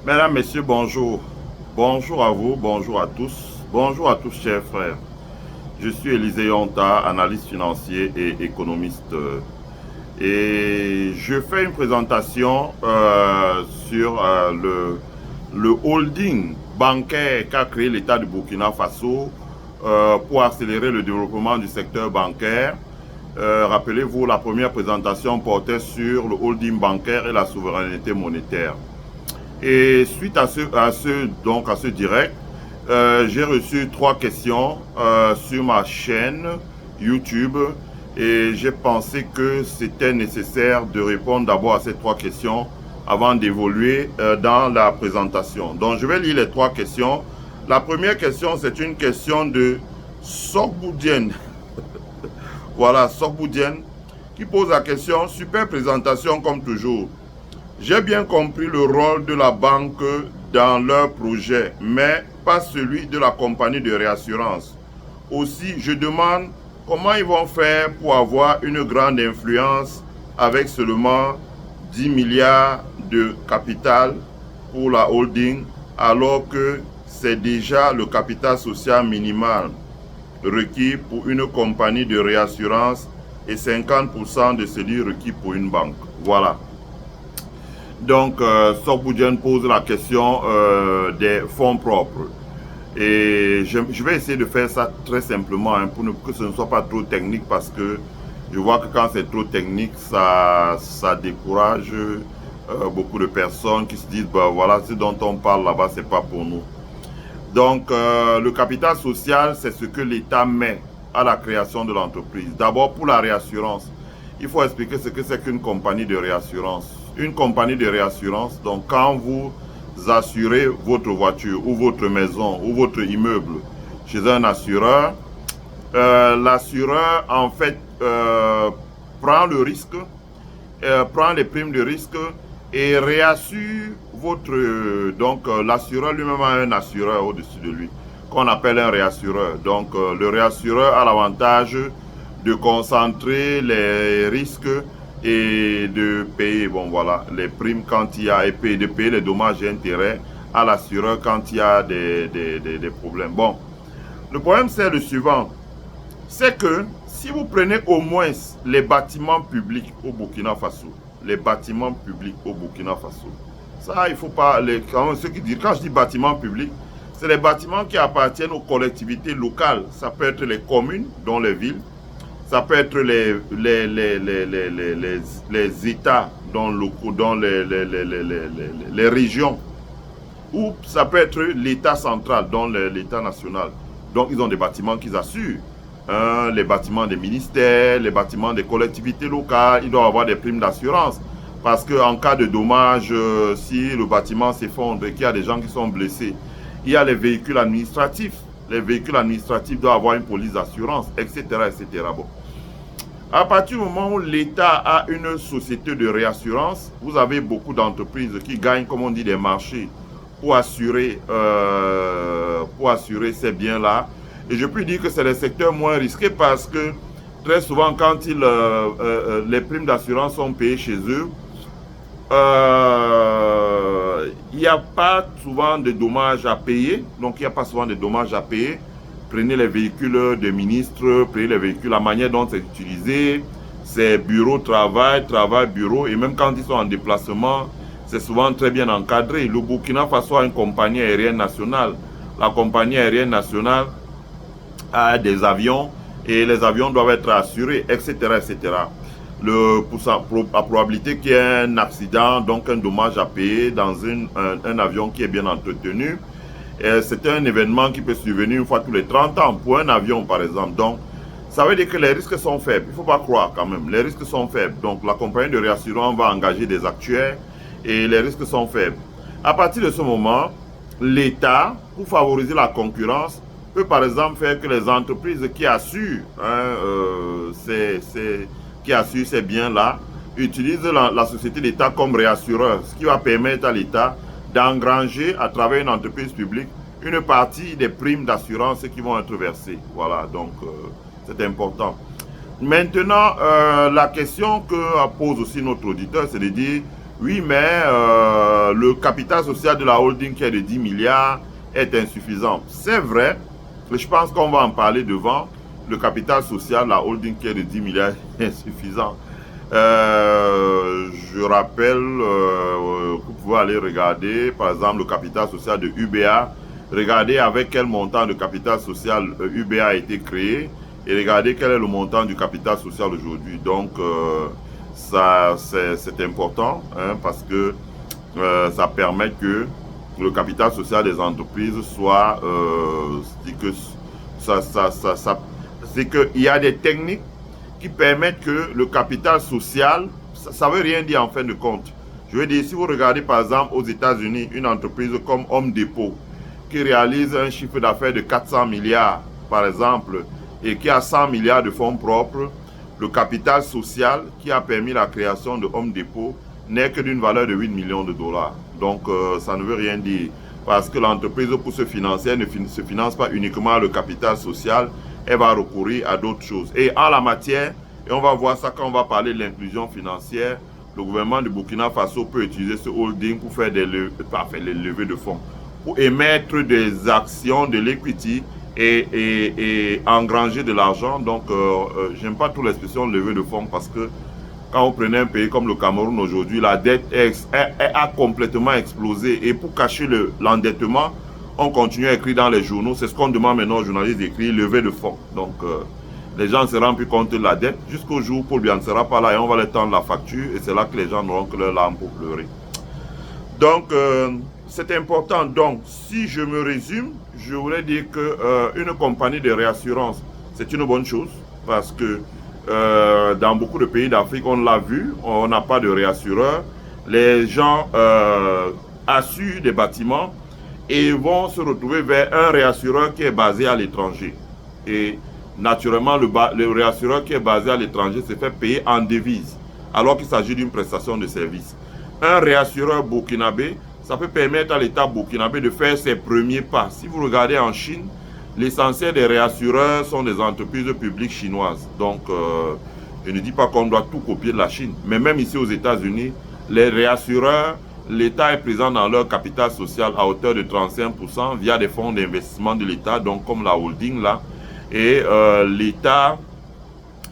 Mesdames, Messieurs, bonjour. Bonjour à vous, bonjour à tous. Bonjour à tous, chers frères. Je suis Élisée Yonta, analyste financier et économiste. Et je fais une présentation sur le holding bancaire qu'a créé l'État du Burkina Faso pour accélérer le développement du secteur bancaire. Rappelez-vous, la première présentation portait sur le holding bancaire et la souveraineté monétaire. Et suite à ce direct, j'ai reçu 3 questions sur ma chaîne YouTube et j'ai pensé que c'était nécessaire de répondre d'abord à ces 3 questions avant d'évoluer dans la présentation. Donc je vais lire les 3 questions. La première question, c'est une question de Sogboudienne. Voilà, Sogboudienne qui pose la question, super présentation comme toujours. J'ai bien compris le rôle de la banque dans leur projet, mais pas celui de la compagnie de réassurance. Aussi, je demande comment ils vont faire pour avoir une grande influence avec seulement 10 milliards de capital pour la holding, alors que c'est déjà le capital social minimal requis pour une compagnie de réassurance et 50% de celui requis pour une banque. Voilà. Donc, Sogboudienne pose la question des fonds propres. Et je vais essayer de faire ça très simplement hein, pour que ce ne soit pas trop technique parce que je vois que quand c'est trop technique, ça décourage beaucoup de personnes qui se disent, bah voilà, ce dont on parle là-bas, c'est pas pour nous. Donc, le capital social, c'est ce que l'État met à la création de l'entreprise. D'abord, pour la réassurance, il faut expliquer ce que c'est qu'une compagnie de réassurance. Une compagnie de réassurance, donc quand vous assurez votre voiture ou votre maison ou votre immeuble chez un assureur, l'assureur en fait prend le risque, prend les primes de risque et réassure votre... donc l'assureur lui-même a un assureur au-dessus de lui qu'on appelle un réassureur. Donc le réassureur a l'avantage de concentrer les risques et de payer bon voilà les primes quand il y a et de payer les dommages et intérêts à l'assureur quand il y a des problèmes. Bon, le problème c'est le suivant, c'est que si vous prenez au moins les bâtiments publics au Burkina Faso, les bâtiments publics au Burkina Faso, ça il faut pas les ceux qui disent, quand je dis bâtiments publics, c'est les bâtiments qui appartiennent aux collectivités locales. Ça peut être les communes, dont les villes. Ça peut être les États dans les régions. Ou ça peut être l'État central, dans l'État national. Donc, ils ont des bâtiments qu'ils assurent. Les bâtiments des ministères, les bâtiments des collectivités locales, ils doivent avoir des primes d'assurance. Parce qu'en cas de dommage, si le bâtiment s'effondre et qu'il y a des gens qui sont blessés, il y a les véhicules administratifs. Les véhicules administratifs doivent avoir une police d'assurance, etc., etc. Bon. À partir du moment où l'État a une société de réassurance, vous avez beaucoup d'entreprises qui gagnent, comme on dit, des marchés pour assurer ces biens-là. Et je peux dire que c'est les secteurs moins risqués parce que très souvent, quand les primes d'assurance sont payées chez eux, il n'y a pas souvent de dommages à payer. Donc, il n'y a pas souvent de dommages à payer. Prenez les véhicules des ministres, prenez les véhicules, la manière dont c'est utilisé, c'est bureau, travail, travail, bureau. Et même quand ils sont en déplacement, c'est souvent très bien encadré. Le Burkina Faso a une compagnie aérienne nationale. La compagnie aérienne nationale a des avions et les avions doivent être assurés, etc., etc. La probabilité qu'il y ait un accident, donc un dommage à payer dans un avion qui est bien entretenu, c'est un événement qui peut survenir une fois tous les 30 ans pour un avion par exemple. Donc ça veut dire que les risques sont faibles. Il ne faut pas croire quand même, les risques sont faibles. Donc la compagnie de réassurance va engager des actuaires et les risques sont faibles. À partir de ce moment, l'État, pour favoriser la concurrence, peut par exemple faire que les entreprises qui assurent qui assurent ces biens-là utilisent la société d'État comme réassureur, ce qui va permettre à l'État d'engranger à travers une entreprise publique une partie des primes d'assurance qui vont être versées. Voilà, donc c'est important. Maintenant, la question que pose aussi notre auditeur, c'est de dire Oui, mais le capital social de la holding qui est de 10 milliards est insuffisant. C'est vrai, mais je pense qu'on va en parler devant. Le capital social de la holding qui est de 10 milliards est insuffisant. Je rappelle que vous pouvez aller regarder, par exemple, le capital social de UBA. Regardez avec quel montant de capital social UBA a été créé et regardez quel est le montant du capital social aujourd'hui. Donc, ça, c'est important parce que ça permet que le capital social des entreprises soit, c'est qu'il y a des techniques qui permettent que le capital social, ça ne veut rien dire en fin de compte. Je veux dire, si vous regardez par exemple aux États-Unis, une entreprise comme Home Depot, qui réalise un chiffre d'affaires de 400 milliards, par exemple, et qui a 100 milliards de fonds propres, le capital social qui a permis la création de Home Depot n'est que d'une valeur de 8 millions de dollars. Donc, ça ne veut rien dire. Parce que l'entreprise, pour se financer, elle ne se finance pas uniquement le capital social, elle va recourir à d'autres choses. Et en la matière, et on va voir ça quand on va parler de l'inclusion financière, le gouvernement du Burkina Faso peut utiliser ce holding pour faire les levées de fonds, pour émettre des actions de l'equity et engranger de l'argent. Donc, j'aime pas trop l'expression levée de fonds parce que quand vous prenez un pays comme le Cameroun aujourd'hui, la dette a complètement explosé. Et pour cacher l'endettement, on continue à écrire dans les journaux. C'est ce qu'on demande maintenant aux journalistes d'écrire, levée de fonds. Donc, les gens se rendent plus compte de la dette jusqu'au jour où Paul Biya ne sera pas là et on va leur tendre la facture. Et c'est là que les gens n'auront que leurs larmes pour pleurer. Donc, c'est important. Donc, si je me résume, je voulais dire qu'une compagnie de réassurance, c'est une bonne chose parce que dans beaucoup de pays d'Afrique, on l'a vu, on n'a pas de réassureur. Les gens assurent des bâtiments et vont se retrouver vers un réassureur qui est basé à l'étranger. Et naturellement, le réassureur qui est basé à l'étranger se fait payer en devise, alors qu'il s'agit d'une prestation de service. Un réassureur burkinabé, ça peut permettre à l'État burkinabé de faire ses premiers pas. Si vous regardez en Chine, l'essentiel des réassureurs sont des entreprises publiques chinoises. Donc, je ne dis pas qu'on doit tout copier de la Chine. Mais même ici aux États-Unis, les réassureurs, l'État est présent dans leur capital social à hauteur de 35% via des fonds d'investissement de l'État, donc comme la holding là. Et l'État,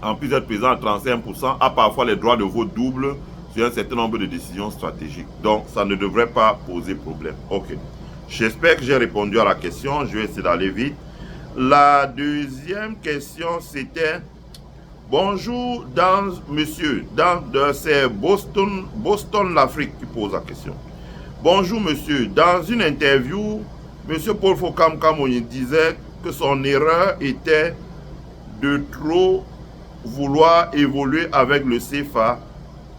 en plus d'être présent à 35%, a parfois les droits de vote doubles sur un certain nombre de décisions stratégiques. Donc, ça ne devrait pas poser problème. Ok. J'espère que j'ai répondu à la question. Je vais essayer d'aller vite. La deuxième question, c'était bonjour, monsieur, c'est Boston l'Afrique qui pose la question. Bonjour, monsieur. Dans une interview, monsieur Paul Fokam Kamouni disait que son erreur était de trop vouloir évoluer avec le CFA.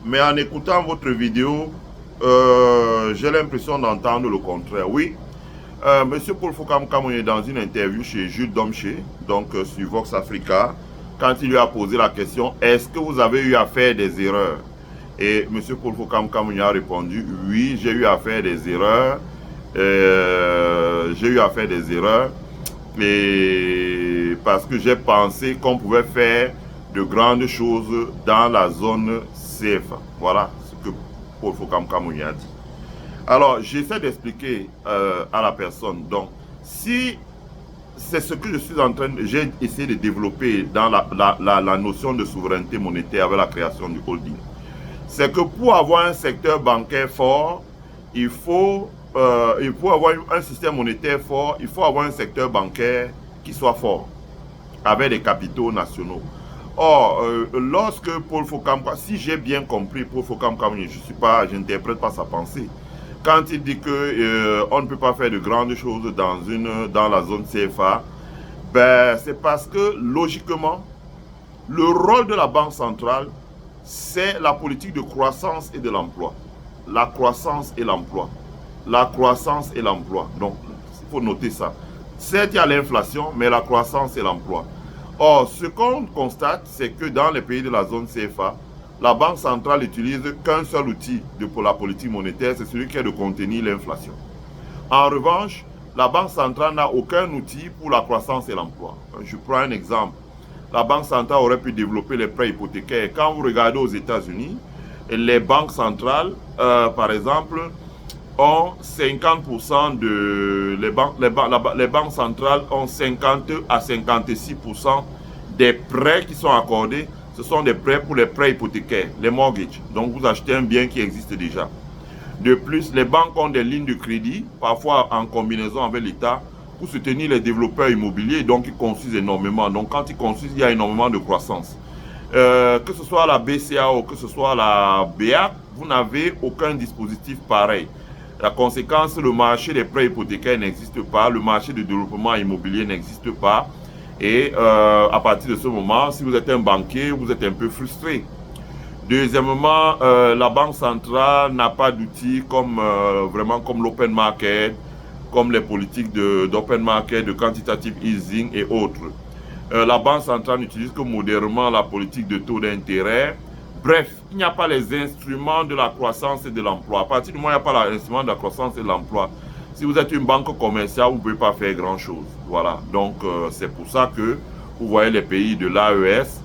Mais en écoutant votre vidéo, j'ai l'impression d'entendre le contraire. Oui. Monsieur Paul Fokam Kamouni est dans une interview chez Jules Domché, donc sur Vox Africa, quand il lui a posé la question, est-ce que vous avez eu à faire des erreurs? Et monsieur Paul Fokam Kamouni a répondu, oui, j'ai eu à faire des erreurs, et parce que j'ai pensé qu'on pouvait faire de grandes choses dans la zone CFA. Voilà ce que Paul Fokam Kamouni a dit. Alors, j'essaie d'expliquer à la personne. Donc, si c'est ce que je suis en train de... J'ai essayé de développer dans la notion de souveraineté monétaire avec la création du holding. C'est que pour avoir un secteur bancaire fort, il faut avoir un système monétaire fort, il faut avoir un secteur bancaire qui soit fort, avec des capitaux nationaux. Or, lorsque Paul Fokam, si j'ai bien compris Paul Fokam, je n'interprète pas sa pensée. Quand il dit qu'on ne peut pas faire de grandes choses dans la zone CFA, ben, c'est parce que, logiquement, le rôle de la Banque centrale, c'est la politique de croissance et de l'emploi. La croissance et l'emploi. La croissance et l'emploi. Donc, il faut noter ça. Certes, il y a l'inflation, mais la croissance et l'emploi. Or, ce qu'on constate, c'est que dans les pays de la zone CFA, la Banque centrale n'utilise qu'un seul outil pour la politique monétaire, c'est celui qui est de contenir l'inflation. En revanche, la Banque centrale n'a aucun outil pour la croissance et l'emploi. Je prends un exemple. La Banque centrale aurait pu développer les prêts hypothécaires. Quand vous regardez aux États-Unis, les banques centrales, par exemple, ont 50% de... Les banques centrales ont 50 à 56% des prêts qui sont accordés. Ce sont des prêts pour les prêts hypothécaires, les mortgages. Donc, vous achetez un bien qui existe déjà. De plus, les banques ont des lignes de crédit, parfois en combinaison avec l'État, pour soutenir les développeurs immobiliers. Donc, ils construisent énormément. Donc, quand ils construisent, il y a énormément de croissance. Que ce soit la BCA ou que ce soit la BA, vous n'avez aucun dispositif pareil. La conséquence, le marché des prêts hypothécaires n'existe pas, le marché de développement immobilier n'existe pas. Et à partir de ce moment, si vous êtes un banquier, vous êtes un peu frustré. Deuxièmement, la banque centrale n'a pas d'outils comme vraiment comme l'open market, comme les politiques d'open market, de quantitative easing et autres. La banque centrale n'utilise que modérément la politique de taux d'intérêt. Bref, il n'y a pas les instruments de la croissance et de l'emploi. À partir du moment où il n'y a pas l'instrument de la croissance et de l'emploi, si vous êtes une banque commerciale, vous ne pouvez pas faire grand-chose. Voilà, donc c'est pour ça que vous voyez les pays de l'AES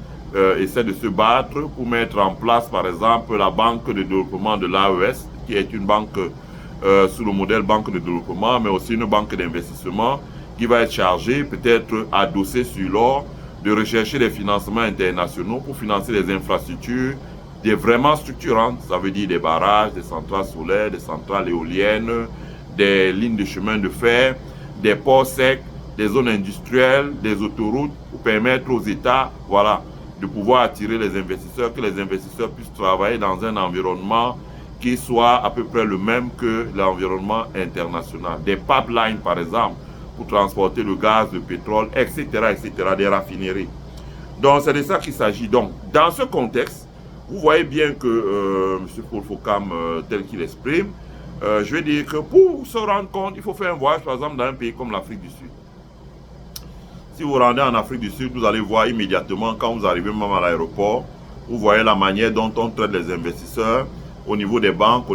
essaient de se battre pour mettre en place, par exemple, la banque de développement de l'AES, qui est une banque sous le modèle banque de développement, mais aussi une banque d'investissement qui va être chargée, peut-être adossée sur l'or, de rechercher des financements internationaux pour financer des infrastructures des vraiment structurantes. Ça veut dire des barrages, des centrales solaires, des centrales éoliennes, des lignes de chemin de fer, des ports secs, des zones industrielles, des autoroutes, pour permettre aux États, voilà, de pouvoir attirer les investisseurs, que les investisseurs puissent travailler dans un environnement qui soit à peu près le même que l'environnement international. Des pipelines, par exemple, pour transporter le gaz, le pétrole, etc., etc., des raffineries. Donc, c'est de ça qu'il s'agit. Donc, dans ce contexte, vous voyez bien que M. Paul Fokam, tel qu'il exprime, je vais dire que pour se rendre compte, il faut faire un voyage, par exemple, dans un pays comme l'Afrique du Sud. Si vous rendez en Afrique du Sud, vous allez voir immédiatement, quand vous arrivez même à l'aéroport, vous voyez la manière dont on traite les investisseurs au niveau des banques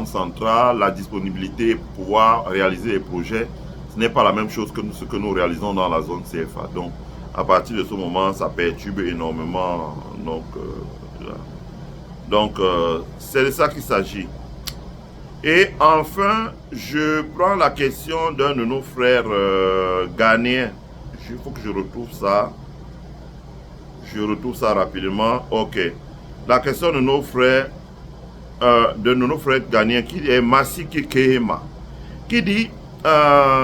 centrales, la disponibilité pour pouvoir réaliser les projets. Ce n'est pas la même chose que ce que nous réalisons dans la zone CFA. Donc, à partir de ce moment, ça perturbe énormément. Donc, c'est de ça qu'il s'agit. Et enfin, je prends la question d'un de nos frères ghanéens. Il faut que je retrouve ça. Je retrouve ça rapidement. Ok. La question de nos frères ghanéens, qui est Masiki Kehema, qui dit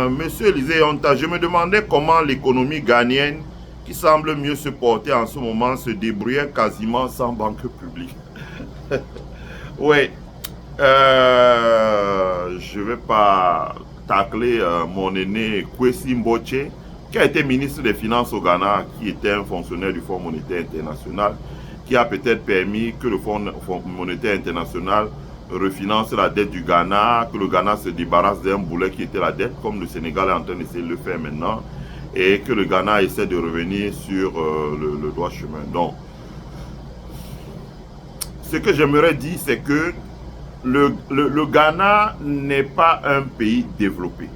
Monsieur Élisée Yonta, je me demandais comment l'économie ghanéenne, qui semble mieux se porter en ce moment, se débrouillait quasiment sans banque publique. Oui. Je ne vais pas tacler mon aîné Kwesi Mboche, qui a été ministre des Finances au Ghana, qui était un fonctionnaire du Fonds monétaire international, qui a peut-être permis que le Fonds monétaire international refinance la dette du Ghana, que le Ghana se débarrasse d'un boulet qui était la dette, comme le Sénégal est en train d'essayer de le faire maintenant, et que le Ghana essaie de revenir sur le droit chemin. Donc, ce que j'aimerais dire, c'est que le Ghana n'est pas un pays développé.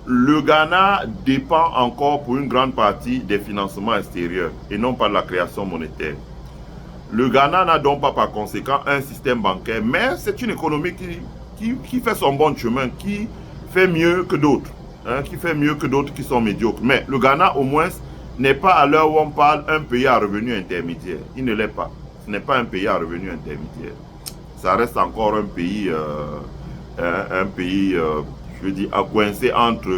Le Ghana dépend encore pour une grande partie des financements extérieurs et non pas de la création monétaire. Le Ghana n'a donc pas par conséquent un système bancaire, mais c'est une économie qui fait son bon chemin, qui fait mieux que d'autres, qui fait mieux que d'autres qui sont médiocres. Mais le Ghana au moins n'est pas à l'heure où on parle un pays à revenu intermédiaire. Il ne l'est pas. Ce n'est pas un pays à revenu intermédiaire. Ça reste encore un pays, je veux dire, à coincer entre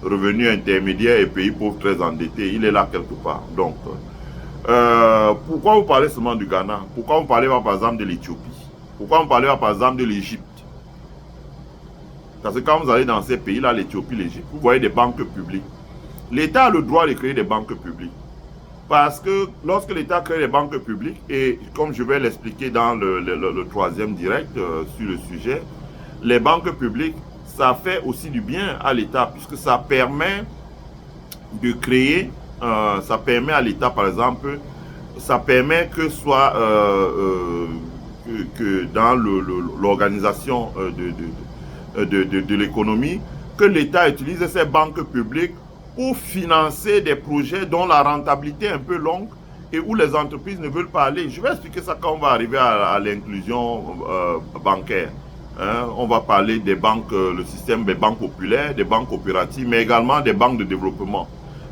revenus intermédiaires et pays pauvres très endettés. Il est là quelque part. Donc, pourquoi vous parlez seulement du Ghana? Pourquoi vous ne parlez pas par exemple de l'Éthiopie? Pourquoi vous ne parlez pas par exemple de l'Égypte? Parce que quand vous allez dans ces pays-là, l'Éthiopie, l'Égypte, vous voyez des banques publiques. L'État a le droit de créer des banques publiques. Parce que lorsque l'État crée des banques publiques, et comme je vais l'expliquer dans le troisième direct sur le sujet, les banques publiques, ça fait aussi du bien à l'État, puisque ça permet de créer, ça permet à l'État, par exemple, ça permet que soit que dans l'organisation de l'économie, que l'État utilise ces banques publiques pour financer des projets dont la rentabilité est un peu longue et où les entreprises ne veulent pas aller. Je vais expliquer ça quand on va arriver à l'inclusion bancaire. Hein, on va parler des banques, le système des banques populaires, des banques coopératives, mais également des banques de développement.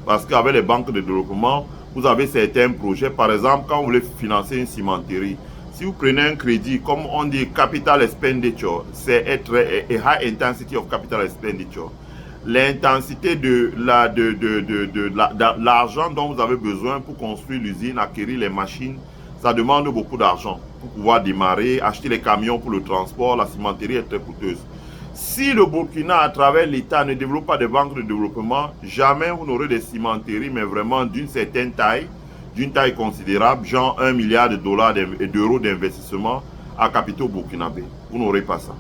Parce qu'avec les banques de développement, vous avez certains projets. Par exemple, quand vous voulez financer une cimenterie, si vous prenez un crédit, comme on dit capital expenditure, c'est être a high intensity of capital expenditure. L'intensité de l'argent dont vous avez besoin pour construire l'usine, acquérir les machines, ça demande beaucoup d'argent pour pouvoir démarrer, acheter les camions pour le transport. La cimenterie est très coûteuse. Si le Burkina, à travers l'État, ne développe pas de banques de développement, jamais vous n'aurez des cimenteries, mais vraiment d'une certaine taille, d'une taille considérable, genre 1 milliard de dollars et d'euros d'investissement à capitaux burkinabé. Vous n'aurez pas ça.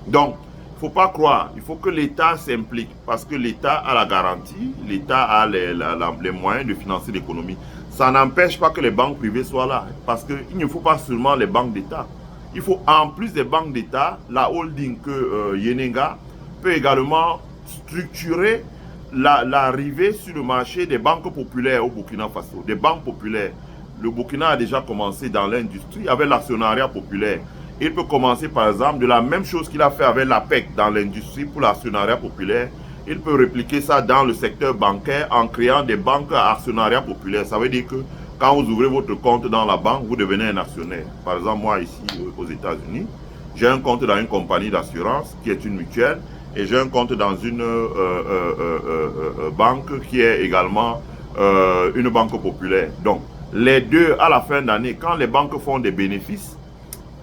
Donc, il ne faut pas croire, il faut que l'État s'implique, parce que l'État a la garantie, l'État a les moyens de financer l'économie. Ça n'empêche pas que les banques privées soient là, parce qu'il ne faut pas seulement les banques d'État. Il faut, en plus des banques d'État, la holding que Yenenga peut également structurer l'arrivée sur le marché des banques populaires au Burkina Faso. Des banques populaires. Le Burkina a déjà commencé dans l'industrie avec l'actionnariat populaire. Il peut commencer par exemple de la même chose qu'il a fait avec l'APEC dans l'industrie pour l'actionnariat populaire. Il peut répliquer ça dans le secteur bancaire en créant des banques à actionnariat populaire. Ça veut dire que quand vous ouvrez votre compte dans la banque, vous devenez un actionnaire. Par exemple, moi ici aux États-Unis, j'ai un compte dans une compagnie d'assurance qui est une mutuelle et j'ai un compte dans une banque qui est également une banque populaire. Donc, les deux, à la fin d'année, quand les banques font des bénéfices,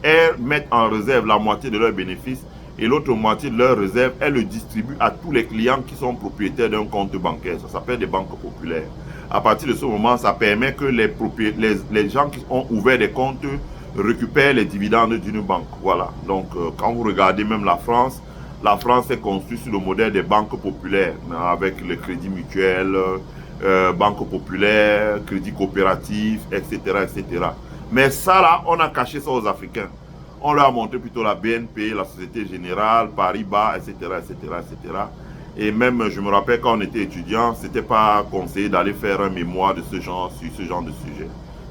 elles mettent en réserve la moitié de leurs bénéfices et l'autre moitié de leurs réserves, elles le distribuent à tous les clients qui sont propriétaires d'un compte bancaire. Ça s'appelle des banques populaires. À partir de ce moment, ça permet que les gens qui ont ouvert des comptes récupèrent les dividendes d'une banque. Voilà. Donc, quand vous regardez même la France est construite sur le modèle des banques populaires, avec le crédit mutuel, banque populaire, crédit coopératif, etc., etc. Mais ça, là, on a caché ça aux Africains. On leur a montré plutôt la BNP, la Société Générale, Paribas, etc., etc., etc. Et même, je me rappelle, quand on était étudiant, ce n'était pas conseillé d'aller faire un mémoire de ce genre, sur ce genre de sujet.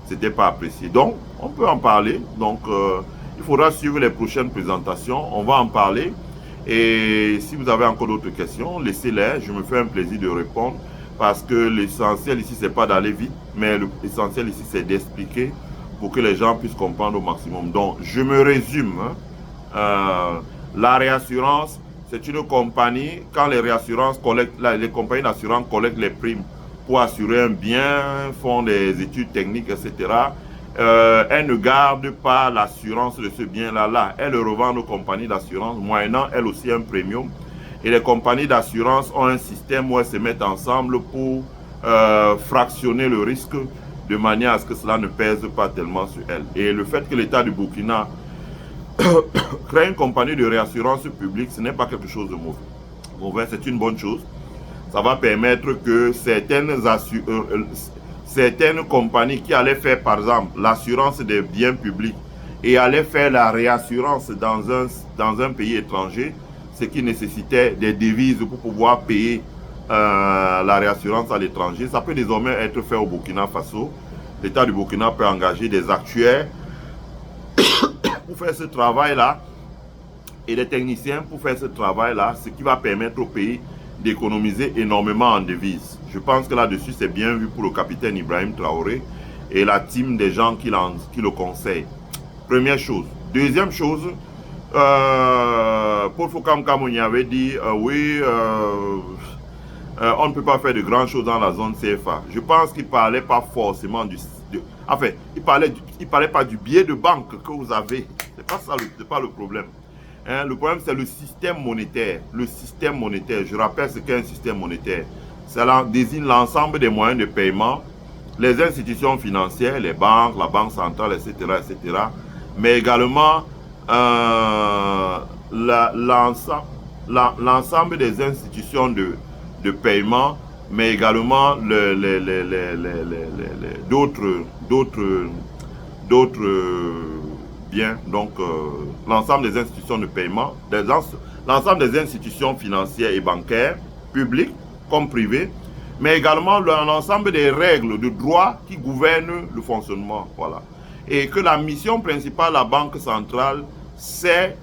Ce n'était pas apprécié. Donc, on peut en parler. Donc, il faudra suivre les prochaines présentations. On va en parler. Et si vous avez encore d'autres questions, laissez-les. Je me fais un plaisir de répondre. Parce que l'essentiel ici, ce n'est pas d'aller vite. Mais l'essentiel ici, c'est d'expliquer pour que les gens puissent comprendre au maximum. Donc, je me résume. La réassurance, c'est une compagnie, quand les compagnies d'assurance collectent les primes pour assurer un bien, font des études techniques, etc., elles ne gardent pas l'assurance de ce bien-là. Elles le revendent aux compagnies d'assurance, moyennant elles aussi un premium. Et les compagnies d'assurance ont un système où elles se mettent ensemble pour fractionner le risque de manière à ce que cela ne pèse pas tellement sur elles. Et le fait que l'État du Burkina créer une compagnie de réassurance publique, ce n'est pas quelque chose de mauvais. C'est une bonne chose. Ça va permettre que certaines compagnies qui allaient faire, par exemple, l'assurance des biens publics et allaient faire la réassurance dans un pays étranger, ce qui nécessitait des devises pour pouvoir payer la réassurance à l'étranger, ça peut désormais être fait au Burkina Faso. L'État du Burkina peut engager des actuaires pour faire ce travail-là et des techniciens pour faire ce travail-là, ce qui va permettre au pays d'économiser énormément en devises. Je pense que là-dessus, c'est bien vu pour le capitaine Ibrahim Traoré et la team des gens qui le conseillent. Première chose. Deuxième chose, Paul Fokam Kamouni avait dit oui, on ne peut pas faire de grandes choses dans la zone CFA. Je pense qu'il ne parlait pas forcément enfin, il parlait pas du billet de banque que vous avez. C'est pas ça, c'est pas le problème. Hein, le problème, c'est le système monétaire. Le système monétaire, je rappelle ce qu'est un système monétaire. Cela désigne l'ensemble des moyens de paiement, les institutions financières, les banques, la banque centrale, etc., etc. Mais également l'ensemble des institutions de paiement, mais également d'autres biens. Donc, l'ensemble des institutions de paiement, l'ensemble des institutions financières et bancaires, publiques comme privées, mais également l'ensemble des règles de droit qui gouvernent le fonctionnement. Voilà. Et que la mission principale de la Banque centrale, c'est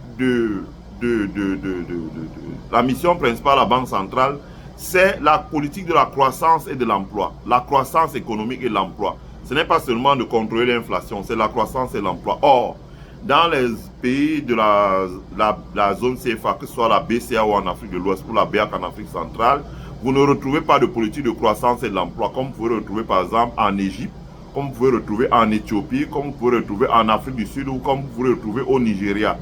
la mission principale de la Banque centrale, c'est la politique de la croissance et de l'emploi, la croissance économique et l'emploi. Ce n'est pas seulement de contrôler l'inflation, c'est la croissance et l'emploi. Or, dans les pays de la zone CFA, que ce soit la BCA ou en Afrique de l'Ouest ou la BEAC en Afrique centrale, vous ne retrouvez pas de politique de croissance et de l'emploi comme vous pouvez retrouver par exemple en Égypte, comme vous pouvez retrouver en Éthiopie, comme vous pouvez retrouver en Afrique du Sud ou comme vous pouvez retrouver au Nigeria.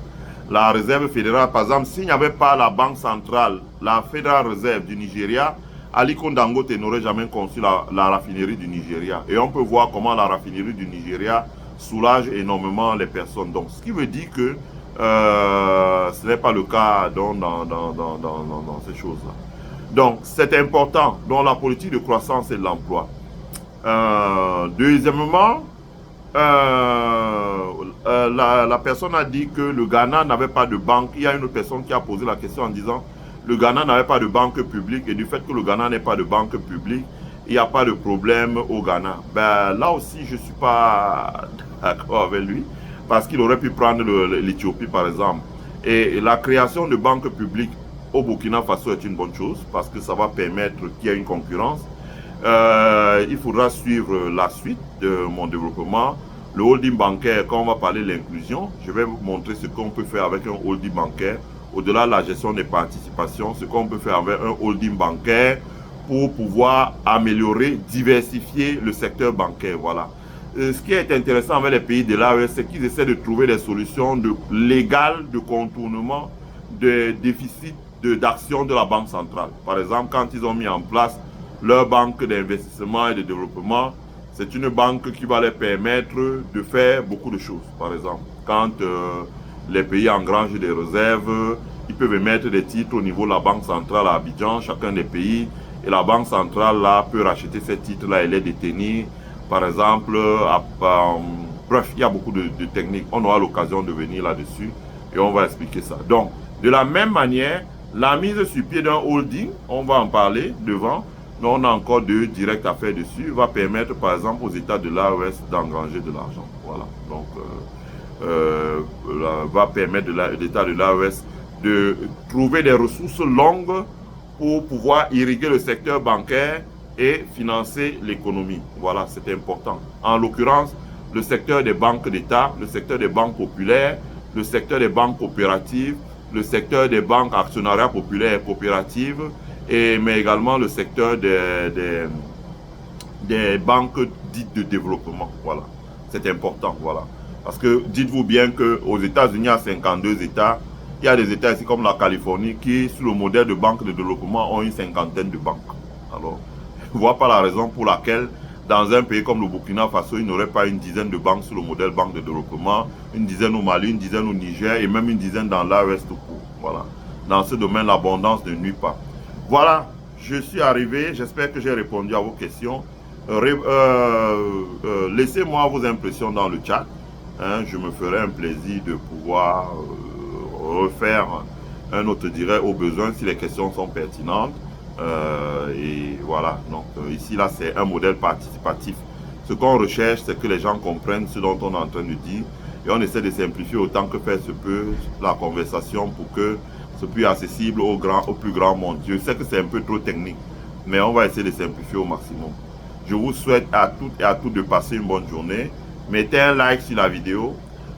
La réserve fédérale, par exemple, s'il n'y avait pas la banque centrale, la Fédérale Réserve du Nigeria, Aliko Dangote n'aurait jamais conçu la raffinerie du Nigeria. Et on peut voir comment la raffinerie du Nigeria soulage énormément les personnes. Donc, ce qui veut dire que ce n'est pas le cas dans ces choses-là. Donc, c'est important dans la politique de croissance et de l'emploi. Deuxièmement, la personne a dit que le Ghana n'avait pas de banque. Il y a une autre personne qui a posé la question en disant le Ghana n'avait pas de banque publique et du fait que le Ghana n'ait pas de banque publique, il n'y a pas de problème au Ghana. Ben, là aussi, je ne suis pas d'accord avec lui parce qu'il aurait pu prendre l'Éthiopie par exemple. Et la création de banques publiques au Burkina Faso est une bonne chose parce que ça va permettre qu'il y ait une concurrence. Il faudra suivre la suite de mon développement. Le holding bancaire, quand on va parler de l'inclusion, je vais vous montrer ce qu'on peut faire avec un holding bancaire. Au-delà de la gestion des participations, ce qu'on peut faire avec un holding bancaire pour pouvoir améliorer, diversifier le secteur bancaire. Voilà. Ce qui est intéressant avec les pays de l'AES, c'est qu'ils essaient de trouver des solutions légales de contournement des déficits d'action de la Banque centrale. Par exemple, quand ils ont mis en place leur banque d'investissement et de développement, c'est une banque qui va leur permettre de faire beaucoup de choses. Par exemple, quand les pays engrangent des réserves, ils peuvent émettre des titres au niveau de la Banque centrale à Abidjan, chacun des pays, et la Banque centrale là peut racheter ces titres-là et les détenir. Par exemple, bref, il y a beaucoup de techniques. On aura l'occasion de venir là-dessus et on va expliquer ça. Donc, de la même manière, la mise sur pied d'un holding, on va en parler devant, mais on a encore 2 directs à faire dessus, va permettre par exemple aux États de l'AES d'engranger de l'argent. Voilà. Donc, va permettre l'État de l'AES de trouver des ressources longues pour pouvoir irriguer le secteur bancaire et financer l'économie. Voilà, c'est important. En l'occurrence, le secteur des banques d'État, le secteur des banques populaires, le secteur des banques coopératives, le secteur des banques actionnariat populaires et coopératives, mais également le secteur des banques dites de développement. Voilà, c'est important. Voilà. Parce que dites-vous bien qu'aux États-Unis, il y a 52 États. Il y a des États ici comme la Californie qui, sur le modèle de banque de développement, ont une 50aine de banques. Alors, je ne vois pas la raison pour laquelle, dans un pays comme le Burkina Faso, il n'y aurait pas une dizaine de banques sur le modèle banque de développement, une dizaine au Mali, une dizaine au Niger et même une dizaine dans l'AES tout court. Voilà. Dans ce domaine, l'abondance ne nuit pas. Voilà, je suis arrivé. J'espère que j'ai répondu à vos questions. Laissez-moi vos impressions dans le chat. Je me ferai un plaisir de pouvoir refaire un autre direct au besoin si les questions sont pertinentes. Et voilà, donc ici là c'est un modèle participatif. Ce qu'on recherche, c'est que les gens comprennent ce dont on est en train de dire et on essaie de simplifier autant que faire se peut la conversation pour que ce soit plus accessible au plus grand monde. Je sais que c'est un peu trop technique, mais on va essayer de simplifier au maximum. Je vous souhaite à toutes et à tous de passer une bonne journée. Mettez un like sur la vidéo.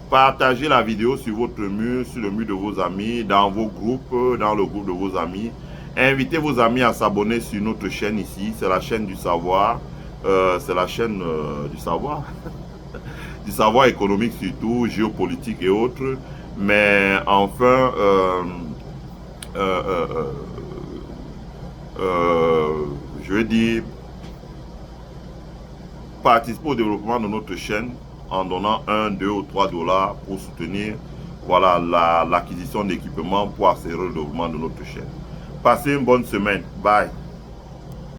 Partagez la vidéo sur votre mur, sur le mur de vos amis, dans vos groupes, dans le groupe de vos amis. Invitez vos amis à s'abonner sur notre chaîne ici. C'est la chaîne du savoir. C'est la chaîne du savoir. Du savoir économique surtout, géopolitique et autres. Mais enfin, je veux dire, participer au développement de notre chaîne en donnant 1, 2 ou 3 $ pour soutenir voilà, l'acquisition d'équipements pour accélérer le développement de notre chaîne. Passez une bonne semaine. Bye.